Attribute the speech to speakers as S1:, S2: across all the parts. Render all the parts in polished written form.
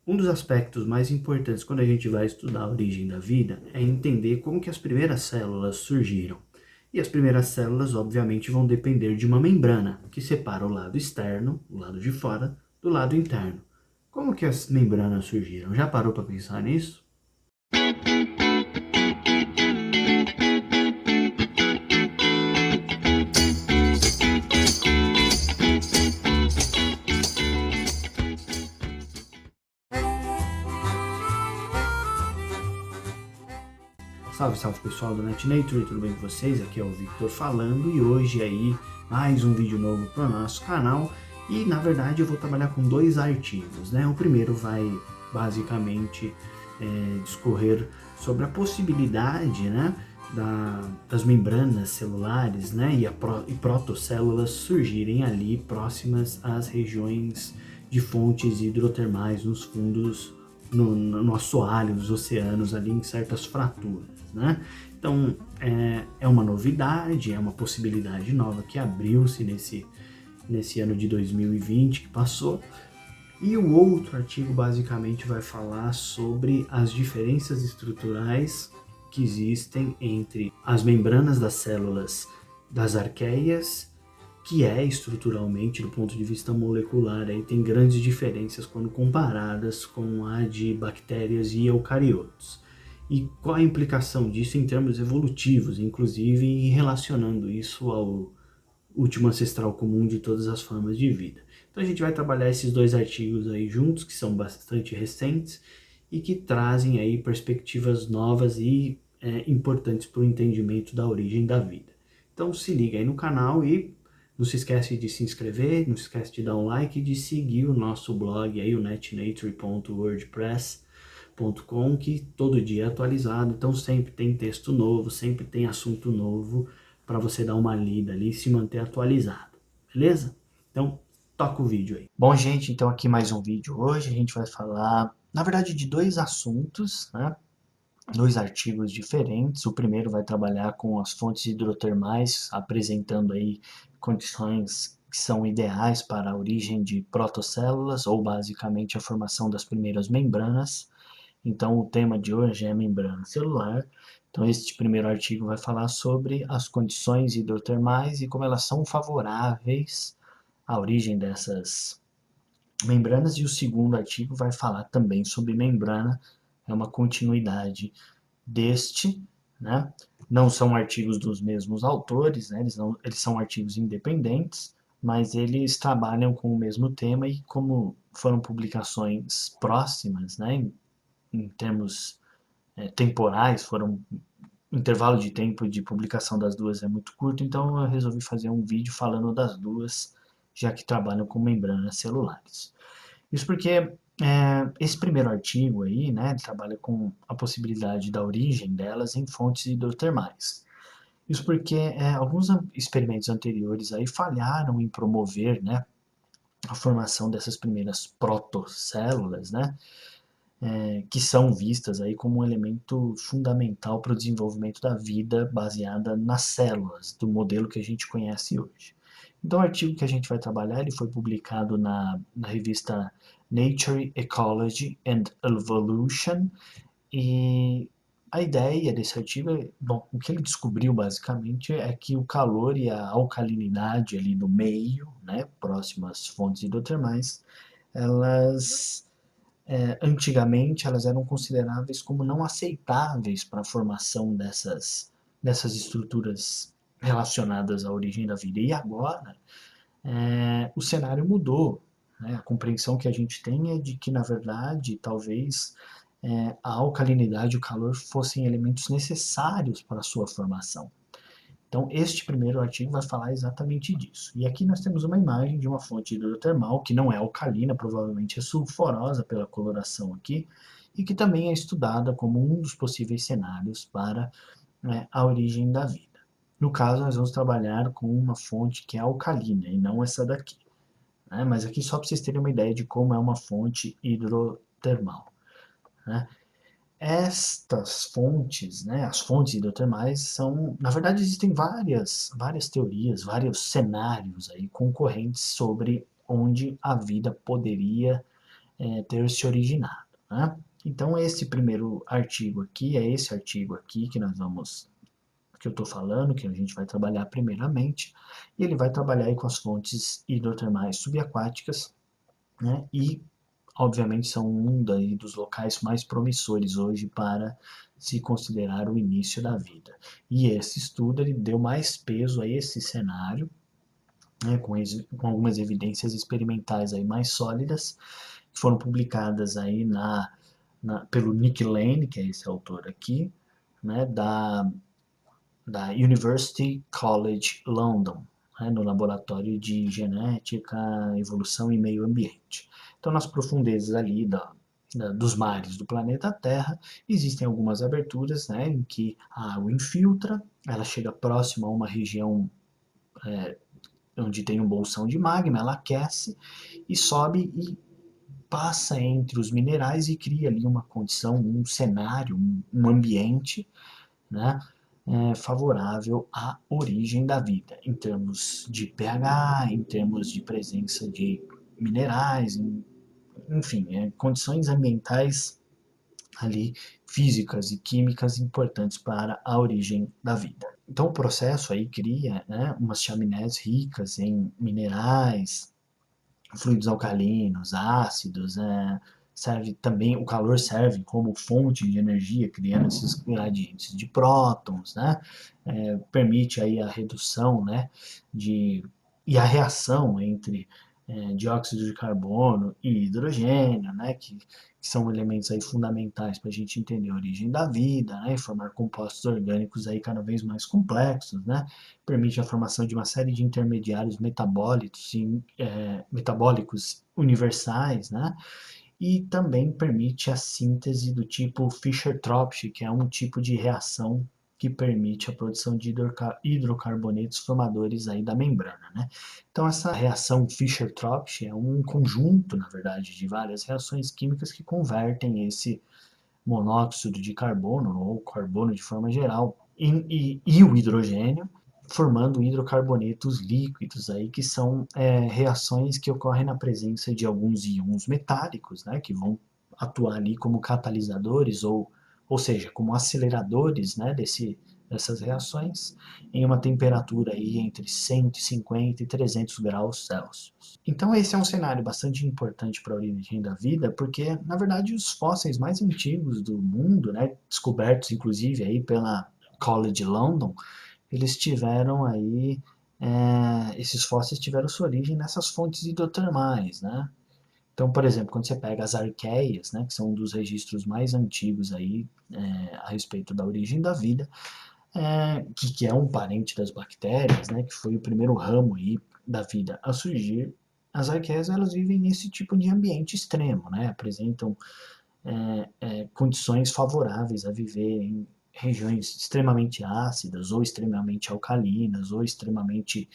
S1: Um dos aspectos mais importantes quando a gente vai estudar a origem da vida é entender como que as primeiras células surgiram. E as primeiras células, obviamente, vão depender de uma membrana que separa o lado externo, o lado de fora, do lado interno. Como que as membranas surgiram? Já parou para pensar nisso? Salve, salve pessoal do NetNature, tudo bem com vocês? Aqui é o Victor falando e hoje aí mais um vídeo novo para o nosso canal e na verdade eu vou trabalhar com dois artigos, né? O primeiro vai basicamente discorrer sobre a possibilidade, né, das membranas celulares, né, e protocélulas surgirem ali próximas às regiões de fontes hidrotermais nos fundos no assoalho dos oceanos ali em certas fraturas, né? Então é uma novidade, é uma possibilidade nova que abriu-se nesse ano de 2020 que passou. E o outro artigo basicamente vai falar sobre as diferenças estruturais que existem entre as membranas das células das arqueias, que é estruturalmente, do ponto de vista molecular, aí tem grandes diferenças quando comparadas com a de bactérias e eucariotos. E qual a implicação disso em termos evolutivos, inclusive, e relacionando isso ao último ancestral comum de todas as formas de vida. Então a gente vai trabalhar esses dois artigos aí juntos, que são bastante recentes e que trazem aí perspectivas novas e importantes para o entendimento da origem da vida. Então se liga aí no canal e não se esquece de se inscrever, não se esquece de dar um like e de seguir o nosso blog aí, o netnature.wordpress.com, que todo dia é atualizado, então sempre tem texto novo, sempre tem assunto novo para você dar uma lida ali e se manter atualizado, beleza? Então, toca o vídeo aí. Bom, gente, então aqui mais um vídeo. Hoje a gente vai falar, na verdade, de dois assuntos, né? Dois artigos diferentes. O primeiro vai trabalhar com as fontes hidrotermais, apresentando aí condições que são ideais para a origem de protocélulas, ou basicamente a formação das primeiras membranas. Então, o tema de hoje é membrana celular. Então, este primeiro artigo vai falar sobre as condições hidrotermais e como elas são favoráveis à origem dessas membranas. E o segundo artigo vai falar também sobre membrana, é uma continuidade deste, né? Não são artigos dos mesmos autores, né? Eles são artigos independentes, mas eles trabalham com o mesmo tema e como foram publicações próximas, né? Em termos temporais, foram intervalo de tempo de publicação das duas é muito curto, então eu resolvi fazer um vídeo falando das duas, já que trabalham com membranas celulares. Isso porque esse primeiro artigo aí, né, ele trabalha com a possibilidade da origem delas em fontes hidrotermais. Isso porque alguns experimentos anteriores aí falharam em promover, né, a formação dessas primeiras protocélulas, né, que são vistas aí como um elemento fundamental para o desenvolvimento da vida baseada nas células, do modelo que a gente conhece hoje. Então, o artigo que a gente vai trabalhar, ele foi publicado na revista Nature, Ecology and Evolution, e a ideia desse artigo é, bom, o que ele descobriu basicamente é que o calor e a alcalinidade ali no meio, né, próximo às fontes hidrotermais, elas antigamente elas eram consideráveis como não aceitáveis para a formação dessas estruturas relacionadas à origem da vida. E agora o cenário mudou. Né? A compreensão que a gente tem é de que, na verdade, talvez a alcalinidade e o calor fossem elementos necessários para a sua formação. Então, este primeiro artigo vai falar exatamente disso. E aqui nós temos uma imagem de uma fonte hidrotermal que não é alcalina, provavelmente é sulfurosa pela coloração aqui, e que também é estudada como um dos possíveis cenários para a origem da vida. No caso, nós vamos trabalhar com uma fonte que é alcalina e não essa daqui. Né? Mas aqui só para vocês terem uma ideia de como é uma fonte hidrotermal. Né? Estas fontes, né, as fontes hidrotermais são, na verdade, existem várias teorias, vários cenários aí concorrentes sobre onde a vida poderia ter se originado, né? Então, esse primeiro artigo aqui, é esse artigo aqui que eu estou falando, que a gente vai trabalhar primeiramente, e ele vai trabalhar aí com as fontes hidrotermais subaquáticas, né? E, obviamente, são um daí dos locais mais promissores hoje para se considerar o início da vida. E esse estudo ele deu mais peso a esse cenário, né, com algumas evidências experimentais aí mais sólidas, que foram publicadas aí pelo Nick Lane, que é esse autor aqui, né, da University College London, né, no Laboratório de Genética, Evolução e Meio Ambiente. Então, nas profundezas ali dos mares do planeta Terra, existem algumas aberturas, né, em que a água infiltra, ela chega próxima a uma região onde tem um bolsão de magma, ela aquece e sobe e passa entre os minerais e cria ali uma condição, um cenário, um ambiente, né, favorável à origem da vida, em termos de pH, em termos de presença de minerais, enfim, condições ambientais ali físicas e químicas importantes para a origem da vida. Então o processo aí cria, né, umas chaminés ricas em minerais, fluidos alcalinos, ácidos, serve também, o calor serve como fonte de energia, criando esses gradientes de prótons, né? Permite aí a redução, né, e a reação entre dióxido de carbono e hidrogênio, né, que são elementos aí fundamentais para a gente entender a origem da vida, né, e formar compostos orgânicos aí cada vez mais complexos, né, permite a formação de uma série de intermediários metabólicos universais, né? E também permite a síntese do tipo Fischer-Tropsch, que é um tipo de reação que permite a produção de hidrocarbonetos formadores aí da membrana, né? Então essa reação Fischer-Tropsch é um conjunto, na verdade, de várias reações químicas que convertem esse monóxido de carbono ou carbono de forma geral e o hidrogênio formando hidrocarbonetos líquidos aí, que são reações que ocorrem na presença de alguns íons metálicos, né, que vão atuar ali como catalisadores ou seja, como aceleradores, né, dessas reações em uma temperatura aí entre 150 e 300 graus Celsius. Então esse é um cenário bastante importante para a origem da vida, porque na verdade os fósseis mais antigos do mundo, né, descobertos inclusive aí pela College London, eles tiveram aí, esses fósseis tiveram sua origem nessas fontes hidrotermais, né? Então, por exemplo, quando você pega as arqueias, né, que são um dos registros mais antigos aí a respeito da origem da vida, que é um parente das bactérias, né, que foi o primeiro ramo aí da vida a surgir, as arqueias elas vivem nesse tipo de ambiente extremo, né, apresentam condições favoráveis a viver em regiões extremamente ácidas, ou extremamente alcalinas, ou extremamente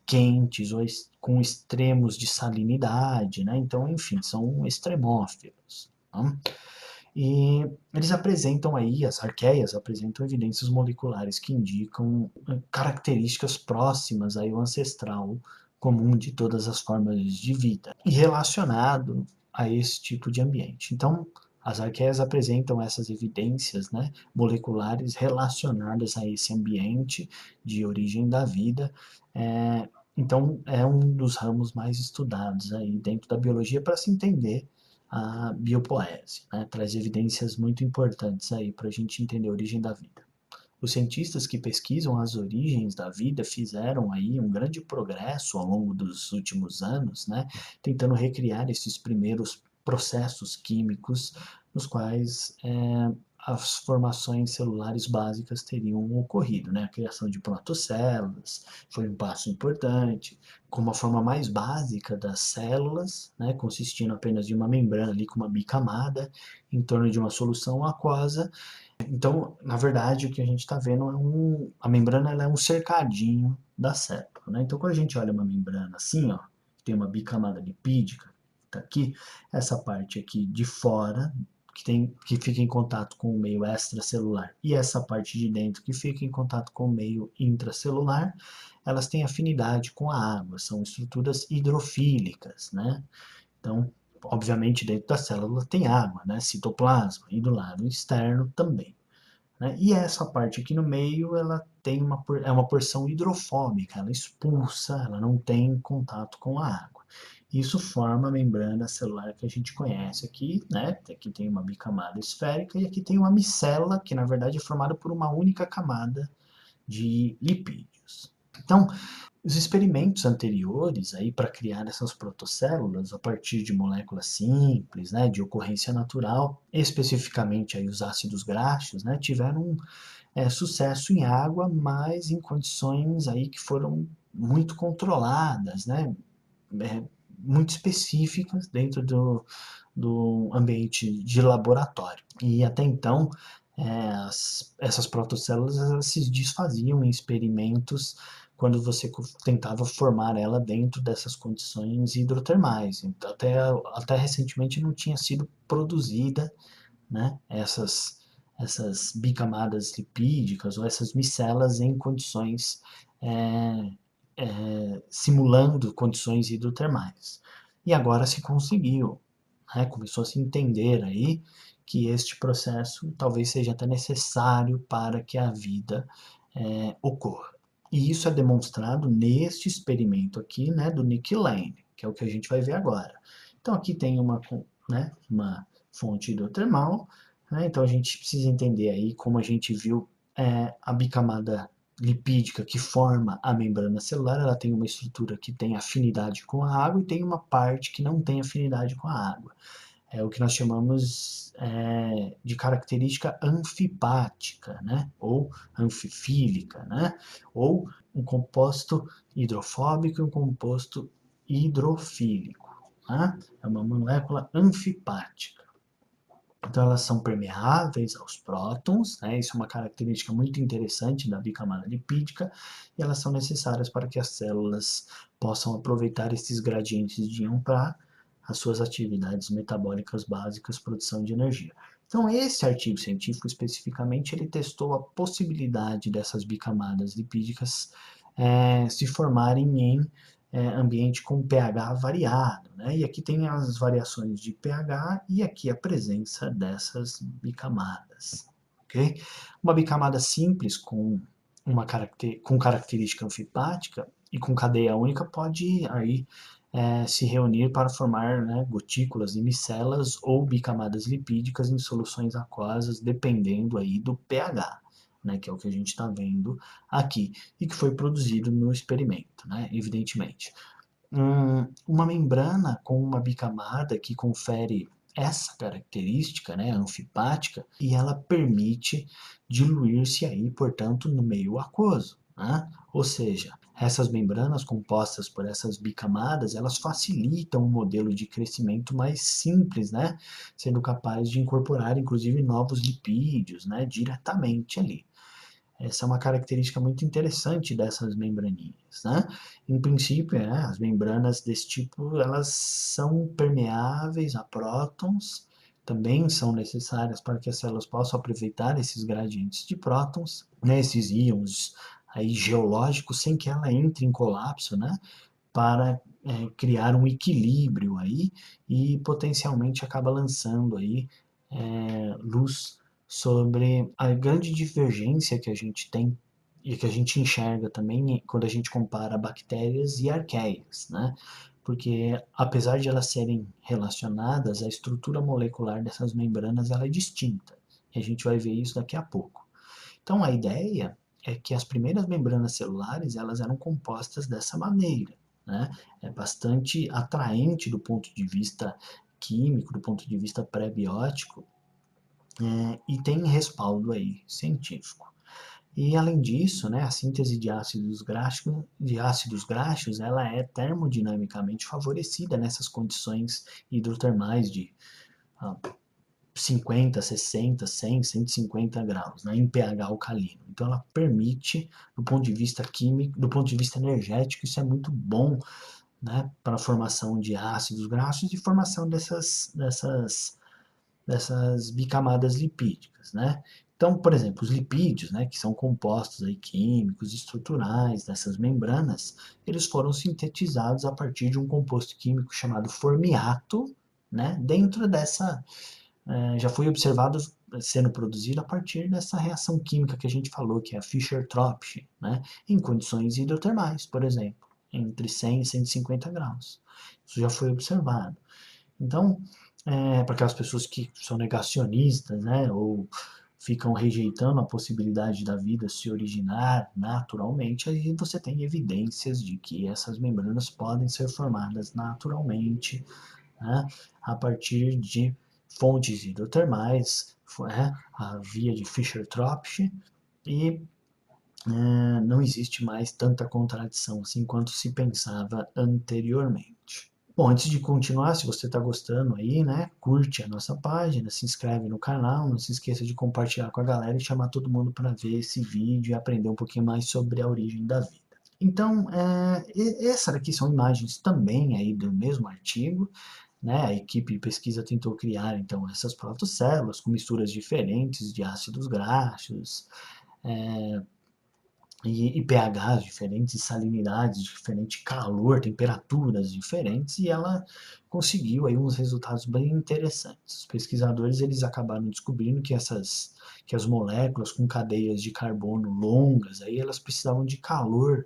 S1: quentes, ou com extremos de salinidade, né? Então, enfim, são extremófilos. Tá? E eles apresentam aí, as arqueias apresentam evidências moleculares que indicam características próximas aí ao ancestral comum de todas as formas de vida e relacionado a esse tipo de ambiente. Então, as arqueias apresentam essas evidências, né, moleculares relacionadas a esse ambiente de origem da vida. Então, é um dos ramos mais estudados aí dentro da biologia para se entender a biopoese, né? Traz evidências muito importantes aí para a gente entender a origem da vida. Os cientistas que pesquisam as origens da vida fizeram aí um grande progresso ao longo dos últimos anos, né? Tentando recriar esses primeiros processos químicos nos quais as formações celulares básicas teriam ocorrido, né? A criação de protocélulas foi um passo importante, como a forma mais básica das células, né? Consistindo apenas de uma membrana ali com uma bicamada em torno de uma solução aquosa. Então, na verdade, o que a gente está vendo a membrana ela é um cercadinho da célula, né? Então, quando a gente olha uma membrana assim, ó, tem uma bicamada lipídica, tá aqui, essa parte aqui de fora, que fica em contato com o meio extracelular, e essa parte de dentro que fica em contato com o meio intracelular, elas têm afinidade com a água, são estruturas hidrofílicas, né? Então, obviamente dentro da célula tem água, né, citoplasma, e do lado externo também, né? E essa parte aqui no meio, ela tem é uma porção hidrofóbica, ela expulsa, ela não tem contato com a água. Isso forma a membrana celular que a gente conhece aqui, né? Aqui tem uma bicamada esférica e aqui tem uma micela, que na verdade é formada por uma única camada de lipídios. Então, os experimentos anteriores aí para criar essas protocélulas a partir de moléculas simples, né, de ocorrência natural, especificamente aí os ácidos graxos, né, tiveram sucesso em água, mas em condições aí que foram muito controladas, né, é, muito específicas dentro do ambiente de laboratório. E até então, essas protocélulas elas se desfaziam em experimentos quando você tentava formar ela dentro dessas condições hidrotermais. Então, até recentemente não tinha sido produzida, né, essas bicamadas lipídicas ou essas micelas em condições é, simulando condições hidrotermais. E agora se conseguiu, né? Começou a se entender aí que este processo talvez seja até necessário para que a vida ocorra. E isso é demonstrado neste experimento aqui, né, do Nick Lane, que é o que a gente vai ver agora. Então aqui tem né, uma fonte hidrotermal, né, então a gente precisa entender aí como a gente viu a bicamada lipídica que forma a membrana celular, ela tem uma estrutura que tem afinidade com a água e tem uma parte que não tem afinidade com a água. É o que nós chamamos de característica anfipática, né? Ou anfifílica, né? Ou um composto hidrofóbico e um composto hidrofílico. Né? É uma molécula anfipática. Então, elas são permeáveis aos prótons, né? Isso é uma característica muito interessante da bicamada lipídica, e elas são necessárias para que as células possam aproveitar esses gradientes de íon para as suas atividades metabólicas básicas, produção de energia. Então, esse artigo científico especificamente, ele testou a possibilidade dessas bicamadas lipídicas se formarem em ambiente com pH variado, né? E aqui tem as variações de pH e aqui a presença dessas bicamadas, ok? Uma bicamada simples com característica anfipática e com cadeia única pode aí se reunir para formar, né, gotículas e micelas ou bicamadas lipídicas em soluções aquosas, dependendo aí do pH, né, que é o que a gente está vendo aqui, e que foi produzido no experimento, né, evidentemente. Uma membrana com uma bicamada que confere essa característica, né, anfipática, e ela permite diluir-se aí, portanto, no meio aquoso, né? Ou seja, essas membranas compostas por essas bicamadas, elas facilitam um modelo de crescimento mais simples, né? Sendo capaz de incorporar, inclusive, novos lipídios, né, diretamente ali. Essa é uma característica muito interessante dessas membraninhas, né? Em princípio, as membranas desse tipo, elas são permeáveis a prótons, também são necessárias para que as células possam aproveitar esses gradientes de prótons, né, esses íons aí geológicos, sem que ela entre em colapso, né, para criar um equilíbrio aí e potencialmente acaba lançando aí luz sobre a grande divergência que a gente tem e que a gente enxerga também quando a gente compara bactérias e arqueias, né? Porque apesar de elas serem relacionadas, a estrutura molecular dessas membranas ela é distinta. E a gente vai ver isso daqui a pouco. Então a ideia é que as primeiras membranas celulares elas eram compostas dessa maneira, né? É bastante atraente do ponto de vista químico, do ponto de vista pré-biótico, e tem respaldo aí científico. E além disso, né, a síntese de ácidos graxos, ela é termodinamicamente favorecida nessas condições hidrotermais de 50, 60, 100, 150 graus, né, em pH alcalino. Então ela permite, do ponto de vista químico, do ponto de vista energético, isso é muito bom, né, para a formação de ácidos graxos e formação dessas bicamadas lipídicas, né? Então, por exemplo, os lipídios, né, que são compostos aí químicos, estruturais dessas membranas, eles foram sintetizados a partir de um composto químico chamado formiato, né? Dentro dessa, já foi observado sendo produzido a partir dessa reação química que a gente falou, que é a Fischer-Tropsch, né? Em condições hidrotermais, por exemplo, entre 100 e 150 graus. Isso já foi observado. Então, para aquelas pessoas que são negacionistas, né, ou ficam rejeitando a possibilidade da vida se originar naturalmente, aí você tem evidências de que essas membranas podem ser formadas naturalmente, né, a partir de fontes hidrotermais, a via de Fischer-Tropsch, e não existe mais tanta contradição assim quanto se pensava anteriormente. Bom, antes de continuar, se você está gostando aí, né, curte a nossa página, se inscreve no canal, não se esqueça de compartilhar com a galera e chamar todo mundo para ver esse vídeo e aprender um pouquinho mais sobre a origem da vida. Então, essas aqui são imagens também aí do mesmo artigo, né? A equipe de pesquisa tentou criar então essas protocélulas com misturas diferentes de ácidos graxos, e pHs diferentes, salinidades diferentes, calor, temperaturas diferentes, e ela conseguiu aí uns resultados bem interessantes. Os pesquisadores eles acabaram descobrindo que que as moléculas com cadeias de carbono longas, aí elas precisavam de calor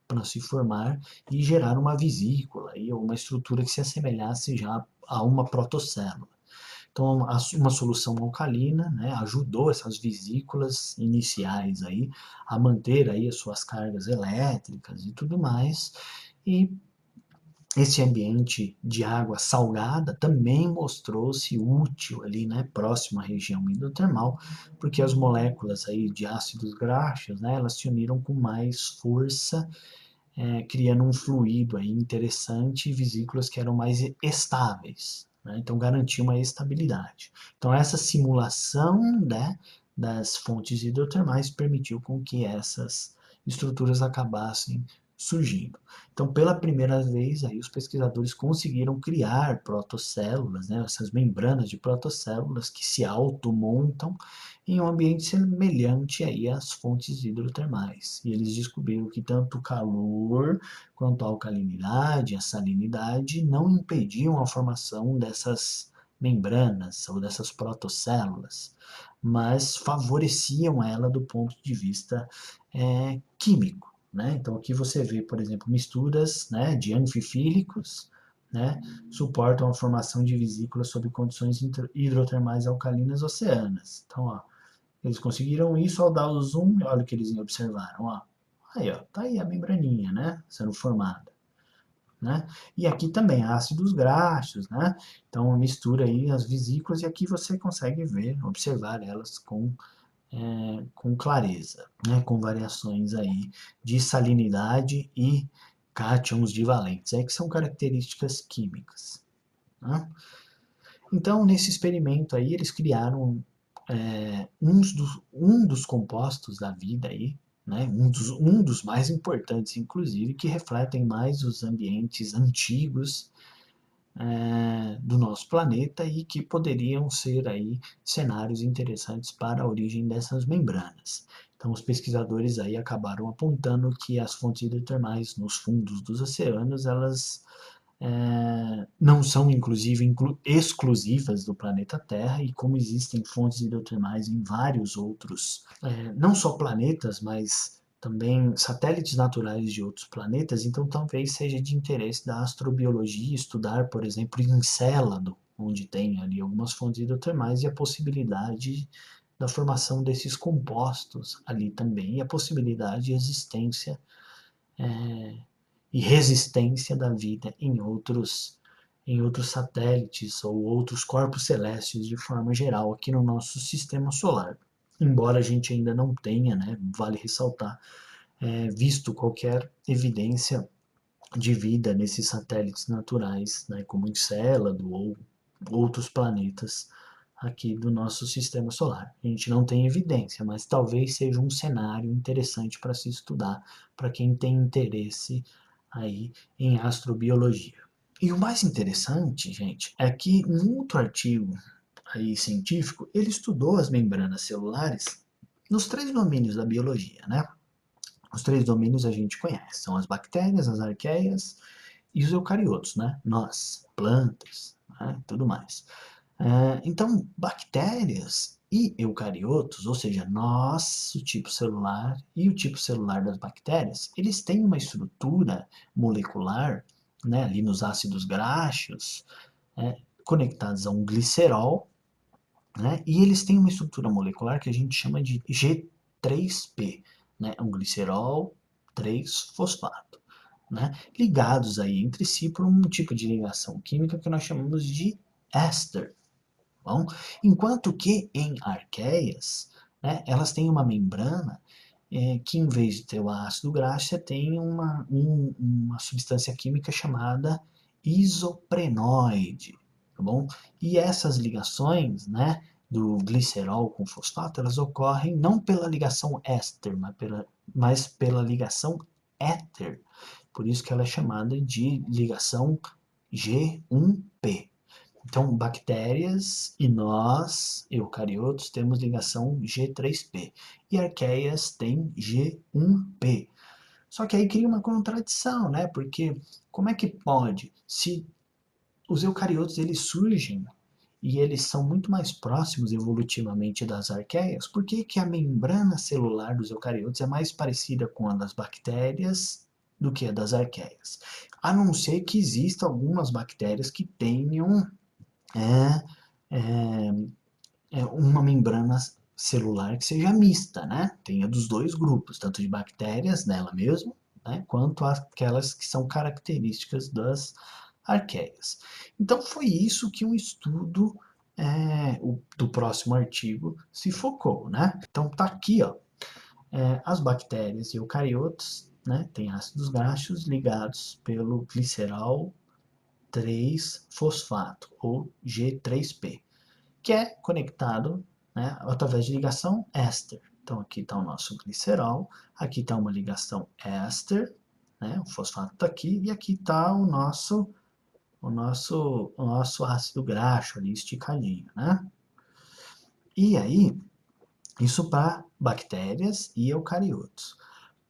S1: para se formar e gerar uma vesícula, aí, uma estrutura que se assemelhasse já a uma protocélula. Então, uma solução alcalina, né, ajudou essas vesículas iniciais aí a manter aí as suas cargas elétricas e tudo mais. E esse ambiente de água salgada também mostrou-se útil ali, né, próximo à região hidrotermal, porque as moléculas aí de ácidos graxos, né, elas se uniram com mais força, criando um fluido aí interessante e vesículas que eram mais estáveis, né? Então garantia uma estabilidade. Então essa simulação, né, das fontes hidrotermais permitiu com que essas estruturas acabassem surgindo. Então, pela primeira vez, aí os pesquisadores conseguiram criar protocélulas, né, essas membranas de protocélulas que se automontam em um ambiente semelhante aí às fontes hidrotermais. E eles descobriram que tanto o calor quanto a alcalinidade, a salinidade não impediam a formação dessas membranas ou dessas protocélulas, mas favoreciam ela do ponto de vista químico. Né? Então aqui você vê, por exemplo, misturas, né, de anfifílicos, né, suportam a formação de vesículas sob condições hidrotermais alcalinas oceanas. Então, ó, eles conseguiram isso ao dar o zoom, e olha o que eles observaram, ó. Aí, ó, tá aí a membraninha, né, sendo formada, né? E aqui também ácidos graxos, né? Então, uma mistura aí as vesículas e aqui você consegue ver, observar elas com clareza, né? Com variações aí de salinidade e cátions divalentes, aí que são características químicas, né? Então, nesse experimento aí, eles criaram um dos compostos da vida aí, né, um dos mais importantes, inclusive, que refletem mais os ambientes antigos do nosso planeta e que poderiam ser aí cenários interessantes para a origem dessas membranas. Então, os pesquisadores aí acabaram apontando que as fontes hidrotermais nos fundos dos oceanos, elas não são, inclusive, exclusivas do planeta Terra, e como existem fontes hidrotermais em vários outros, não só planetas, mas também satélites naturais de outros planetas, então talvez seja de interesse da astrobiologia estudar, por exemplo, Encélado, onde tem ali algumas fontes hidrotermais, e a possibilidade da formação desses compostos ali também, e a possibilidade de existência e resistência da vida em outros satélites ou outros corpos celestes de forma geral aqui no nosso sistema solar. Embora a gente ainda não tenha, né, vale ressaltar, visto qualquer evidência de vida nesses satélites naturais, né, como Encélado ou outros planetas aqui do nosso sistema solar. A gente não tem evidência, mas talvez seja um cenário interessante para se estudar para quem tem interesse aí em astrobiologia. E o mais interessante, gente, é que um outro artigo aí científico, ele estudou as membranas celulares nos três domínios da biologia, né? Os três domínios a gente conhece, são as bactérias, as arqueias e os eucariotos, né? Nós, plantas, né, tudo mais. Então, bactérias e eucariotos, ou seja, nosso tipo celular e o tipo celular das bactérias, eles têm uma estrutura molecular, né, ali nos ácidos graxos, conectados a um glicerol, né, e eles têm uma estrutura molecular que a gente chama de G3P, né, um glicerol 3-fosfato, né, ligados aí entre si por um tipo de ligação química que nós chamamos de éster. Bom, enquanto que em arqueias, né, elas têm uma membrana que em vez de ter o ácido graxo, você tem uma substância química chamada isoprenóide, tá bom? E essas ligações, né, do glicerol com fosfato, elas ocorrem não pela ligação éster, mas pela ligação éter. Por isso que ela é chamada de ligação G1P. Então, bactérias e nós, eucariotos, temos ligação G3P. E arqueias têm G1P. Só que aí cria uma contradição, né? Porque como é que pode, se os eucariotos eles surgem e eles são muito mais próximos evolutivamente das arqueias, por que que a membrana celular dos eucariotos é mais parecida com a das bactérias do que a das arqueias? A não ser que existam algumas bactérias que tenham é, é, uma membrana celular que seja mista, né? Tenha dos dois grupos, tanto de bactérias nela mesma, né, quanto aquelas que são características das arqueias. Então foi isso que um estudo do próximo artigo se focou, né? Então tá aqui, ó, as bactérias e eucariotos, né, têm ácidos graxos ligados pelo glicerol 3-fosfato, ou G3P, que é conectado, né, através de ligação éster. Então aqui está o nosso glicerol, aqui está uma ligação éster, né, o fosfato está aqui, e aqui está o nosso ácido graxo ali esticadinho, né? E aí, isso para bactérias e eucariotos.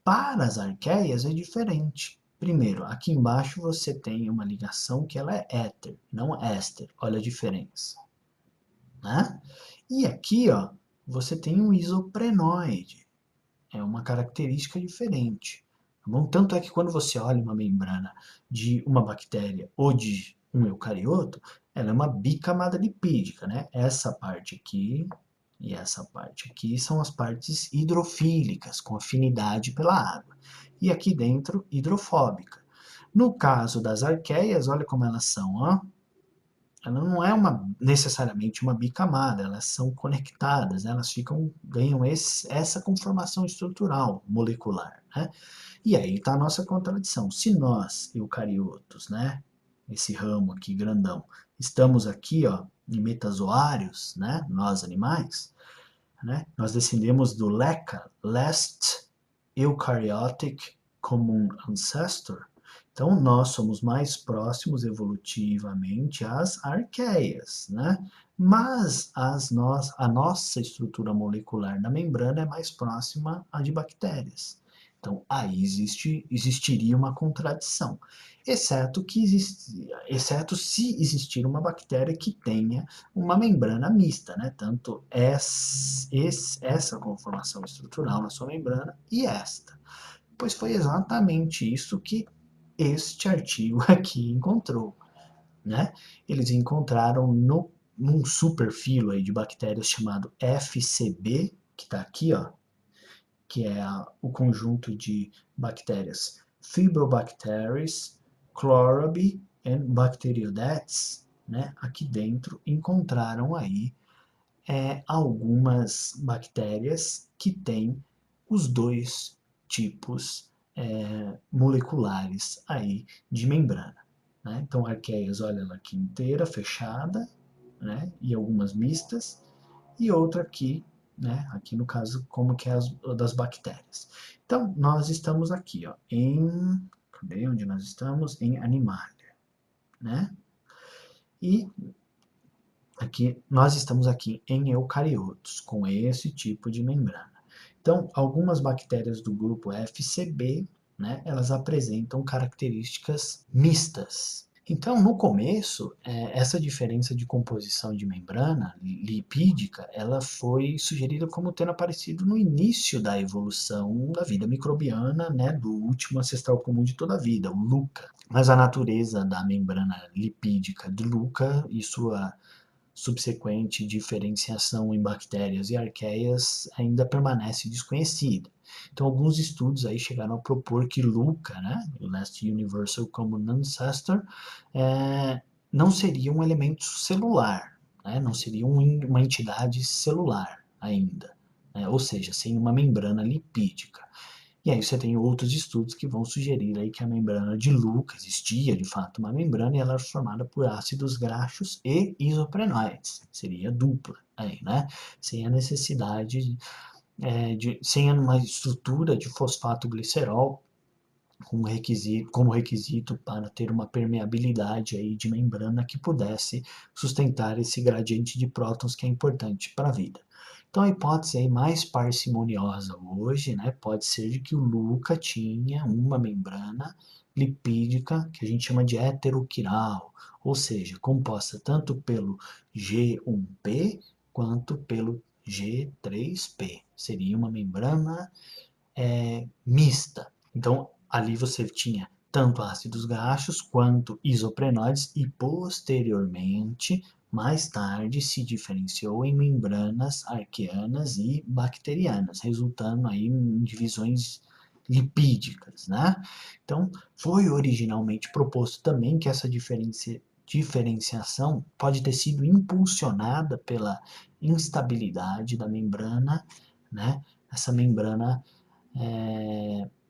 S1: Para as arqueias é diferente. Primeiro, aqui embaixo você tem uma ligação que ela é éter, não éster. Olha a diferença, né? E aqui, ó, você tem um isoprenóide. É uma característica diferente. Tá bom? Tanto é que quando você olha uma membrana de uma bactéria ou de um eucarioto, ela é uma bicamada lipídica, né? Essa parte aqui e essa parte aqui são as partes hidrofílicas, com afinidade pela água. E aqui dentro, hidrofóbica. No caso das arqueias, olha como elas são, ó. Ela não é necessariamente uma bicamada, elas são conectadas, né? Elas ganham essa conformação estrutural molecular, né? E aí está a nossa contradição. Se nós, eucariotos, né, esse ramo aqui grandão, estamos aqui, ó, em metazoários, né, nós animais, né, nós descendemos do LECA, Last Eukaryotic Common Ancestor. Então, nós somos mais próximos evolutivamente às arqueias, né? Mas a nossa estrutura molecular da membrana é mais próxima à de bactérias. Então, aí existiria uma contradição, exceto se existir uma bactéria que tenha uma membrana mista, né? Tanto essa conformação estrutural na sua membrana e esta. Pois foi exatamente isso que este artigo aqui encontrou, né? Eles encontraram num superfilo aí de bactérias chamado FCB, que está aqui, ó, que é o conjunto de bactérias Fibrobacteries, Chlorobi e Bacteroidetes, né? Aqui dentro encontraram aí algumas bactérias que têm os dois tipos moleculares aí de membrana, né? Então, arqueias, olha ela aqui inteira, fechada, né? E algumas mistas, e outra aqui, né? Aqui no caso, como que é das bactérias. Então, nós estamos aqui, ó, cadê onde nós estamos? Em Animalia, né? E aqui, nós estamos aqui em eucariotos, com esse tipo de membrana. Então, algumas bactérias do grupo FCB, né, elas apresentam características mistas.
S2: Então, no começo, essa diferença de composição de membrana lipídica, ela foi sugerida como tendo aparecido no início da evolução da vida microbiana, né, do último ancestral comum de toda a vida, o LUCA. Mas a natureza da membrana lipídica do LUCA e sua subsequente diferenciação em bactérias e arqueias ainda permanece desconhecida. Então, alguns estudos aí chegaram a propor que LUCA, né, o Last Universal Common Ancestor, não seria um elemento celular, né, não seria uma entidade celular ainda, né, ou seja, sem uma membrana lipídica. E aí você tem outros estudos que vão sugerir aí que a membrana de Luca existia de fato uma membrana e ela era formada por ácidos graxos e isoprenóides, seria dupla aí, né? Sem a necessidade sem uma estrutura de fosfato glicerol como requisito para ter uma permeabilidade aí de membrana que pudesse sustentar esse gradiente de prótons que é importante para a vida. Então a hipótese aí mais parcimoniosa hoje, né, pode ser de que o Luca tinha uma membrana lipídica que a gente chama de heteroquiral, ou seja, composta tanto pelo G1P quanto pelo G3P. Seria uma membrana mista. Então, ali você tinha tanto ácidos graxos quanto isoprenóides e posteriormente, mais tarde, se diferenciou em membranas arqueanas e bacterianas, resultando aí em divisões lipídicas, né? Então, foi originalmente proposto também que essa diferenciação pode ter sido impulsionada pela instabilidade da membrana, né? Essa membrana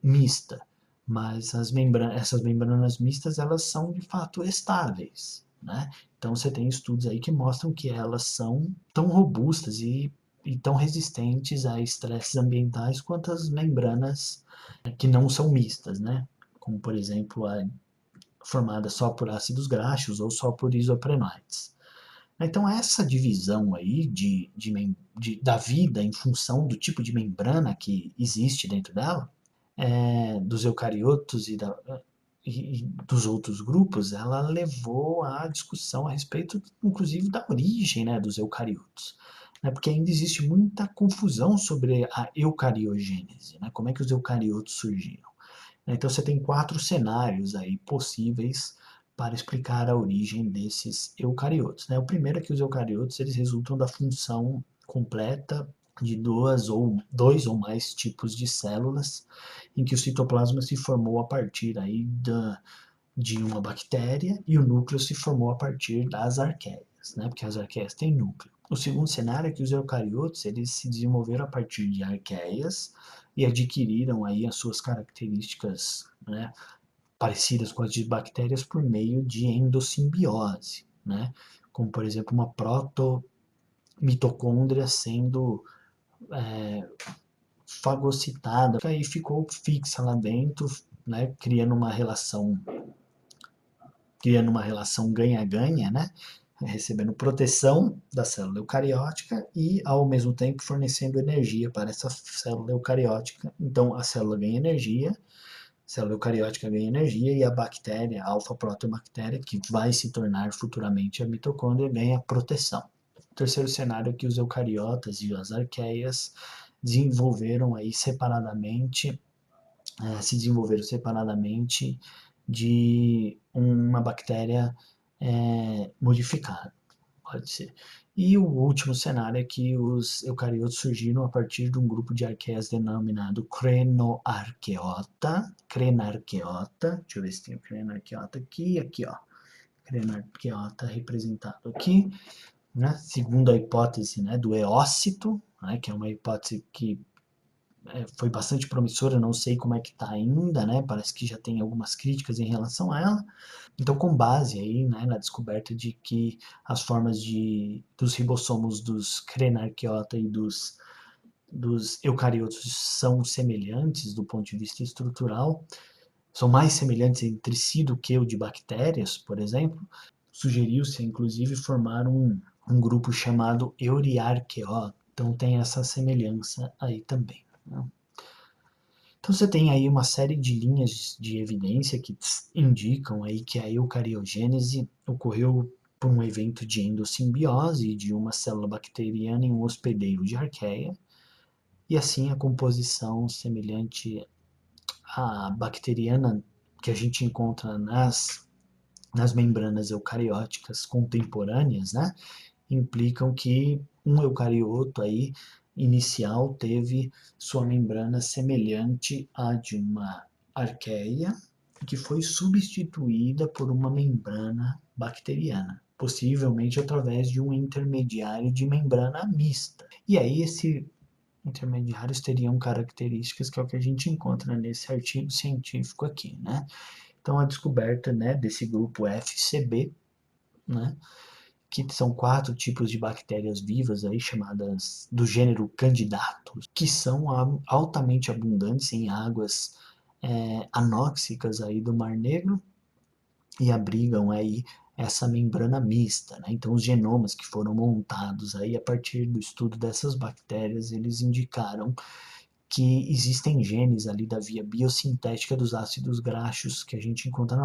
S2: mista, mas essas membranas mistas elas são de fato estáveis, né? Então você tem estudos aí que mostram que elas são tão robustas e tão resistentes a estresses ambientais quanto as membranas que não são mistas, né? Como por exemplo a formada só por ácidos graxos ou só por isoprenóides. Então, essa divisão aí da vida em função do tipo de membrana que existe dentro dela, dos eucariotos e dos outros grupos, ela levou à discussão a respeito, inclusive, da origem, né, dos eucariotos. Né, porque ainda existe muita confusão sobre a eucariogênese, né, como é que os eucariotos surgiram. Então você tem 4 cenários aí possíveis para explicar a origem desses eucariotos. Né? O primeiro é que os eucariotos eles resultam da função completa de dois ou mais tipos de células, em que o citoplasma se formou a partir aí de uma bactéria e o núcleo se formou a partir das arqueias, né? Porque as arqueias têm núcleo. O segundo cenário é que os eucariotos eles se desenvolveram a partir de arqueias e adquiriram aí as suas características, né, parecidas com as de bactérias por meio de endossimbiose, né? Como por exemplo uma protomitocôndria sendo fagocitada e ficou fixa lá dentro, né, criando uma relação ganha-ganha, né? Recebendo proteção da célula eucariótica e, ao mesmo tempo, fornecendo energia para essa célula eucariótica. Então, a célula ganha energia, a célula eucariótica ganha energia e a bactéria, a alfa-proteobactéria, que vai se tornar futuramente a mitocôndria, ganha proteção. O terceiro cenário é que os eucariotas e as arqueias desenvolveram aí separadamente se desenvolveram separadamente de uma bactéria modificada, pode ser. E o último cenário é que os eucariotos surgiram a partir de um grupo de arqueias denominado Crenarchaeota, deixa eu ver se tem o Crenarchaeota aqui, ó, Crenarchaeota representado aqui, né, segundo a hipótese, né, do eócito, né, que é uma hipótese que foi bastante promissora, não sei como é que está ainda, né? Parece que já tem algumas críticas em relação a ela. Então, com base aí, né, na descoberta de que as formas dos ribossomos dos Crenarchaeota e dos eucariotos são semelhantes do ponto de vista estrutural, são mais semelhantes entre si do que o de bactérias, por exemplo, sugeriu-se, inclusive, formar um grupo chamado Euriarchaeota. Então, tem essa semelhança aí também. Né? Então você tem aí uma série de linhas de evidência que indicam aí que a eucariogênese ocorreu por um evento de endossimbiose de uma célula bacteriana em um hospedeiro de arqueia, e assim a composição semelhante à bacteriana que a gente encontra nas membranas eucarióticas contemporâneas, né, implicam que um eucarioto aí inicial teve sua membrana semelhante à de uma arqueia, que foi substituída por uma membrana bacteriana, possivelmente através de um intermediário de membrana mista. E aí esses intermediários teriam características que é o que a gente encontra nesse artigo científico aqui, né? Então a descoberta, né, desse grupo FCB, né, que são 4 tipos de bactérias vivas aí chamadas do gênero Candidatus, que são altamente abundantes em águas anóxicas aí do Mar Negro e abrigam aí essa membrana mista, né? Então os genomas que foram montados aí a partir do estudo dessas bactérias, eles indicaram que existem genes ali da via biosintética dos ácidos graxos que a gente encontra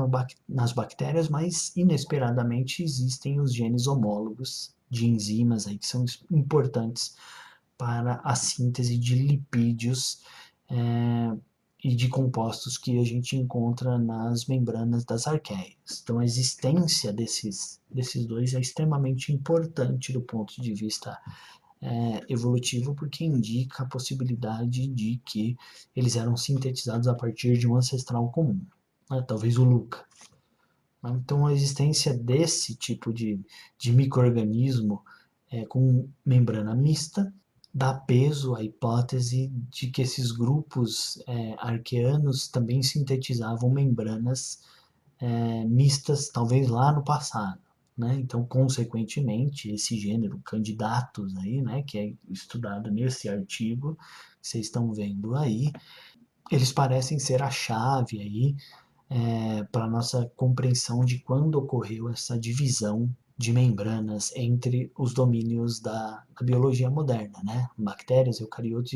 S2: nas bactérias, mas inesperadamente existem os genes homólogos de enzimas aí que são importantes para a síntese de lipídios e de compostos que a gente encontra nas membranas das arqueias. Então a existência desses dois é extremamente importante do ponto de vista evolutivo, porque indica a possibilidade de que eles eram sintetizados a partir de um ancestral comum, né? Talvez o Luca. Então a existência desse tipo de micro-organismo com membrana mista dá peso à hipótese de que esses grupos arqueanos também sintetizavam membranas mistas, talvez lá no passado. Né? Então, consequentemente, esse gênero Candidatus aí, né, que é estudado nesse artigo, que vocês estão vendo aí, eles parecem ser a chave aí para a nossa compreensão de quando ocorreu essa divisão de membranas entre os domínios da biologia moderna, né? Bactérias, eucariotos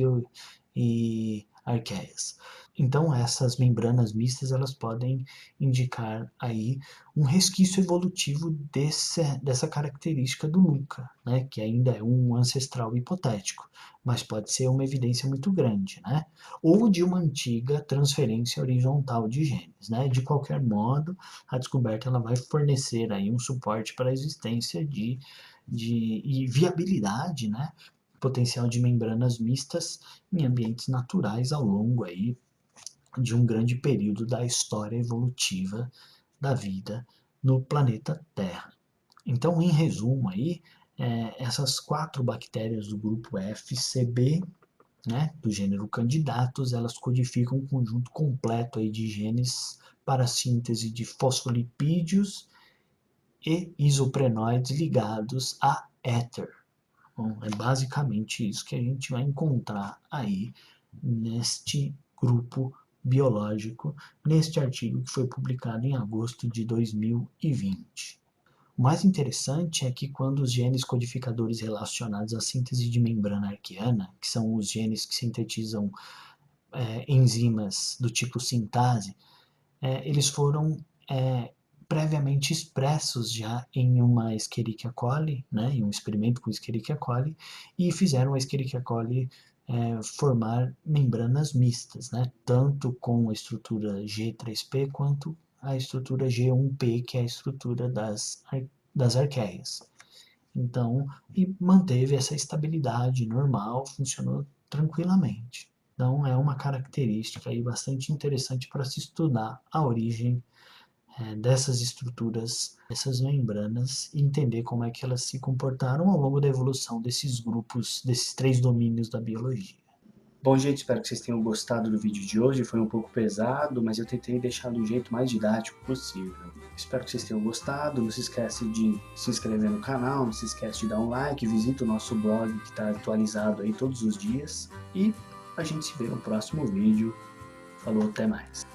S2: e arqueias. Então, essas membranas mistas, elas podem indicar aí um resquício evolutivo dessa característica do Luca, né? Que ainda é um ancestral hipotético, mas pode ser uma evidência muito grande, né? Ou de uma antiga transferência horizontal de genes, né? De qualquer modo, a descoberta ela vai fornecer aí um suporte para a existência e viabilidade, né? Potencial de membranas mistas em ambientes naturais ao longo aí de um grande período da história evolutiva da vida no planeta Terra. Então, em resumo aí, essas 4 bactérias do grupo FCB, né, do gênero Candidatus, elas codificam um conjunto completo aí de genes para a síntese de fosfolipídios e isoprenoides ligados a éter. Bom, é basicamente isso que a gente vai encontrar aí neste grupo biológico, neste artigo que foi publicado em agosto de 2020. O mais interessante é que quando os genes codificadores relacionados à síntese de membrana arqueana, que são os genes que sintetizam enzimas do tipo sintase, eles foram previamente expressos já em uma Escherichia coli, né, em um experimento com Escherichia coli, e fizeram a Escherichia coli formar membranas mistas, né, tanto com a estrutura G3P quanto a estrutura G1P, que é a estrutura das arqueias. Então, e manteve essa estabilidade normal, funcionou tranquilamente. Então, é uma característica aí bastante interessante para se estudar a origem dessas estruturas, dessas membranas, e entender como é que elas se comportaram ao longo da evolução desses grupos, desses 3 domínios da biologia.
S1: Bom, gente, espero que vocês tenham gostado do vídeo de hoje. Foi um pouco pesado, mas eu tentei deixar do jeito mais didático possível. Espero que vocês tenham gostado. Não se esquece de se inscrever no canal, não se esquece de dar um like, visita o nosso blog que está atualizado aí todos os dias. E a gente se vê no próximo vídeo. Falou, até mais.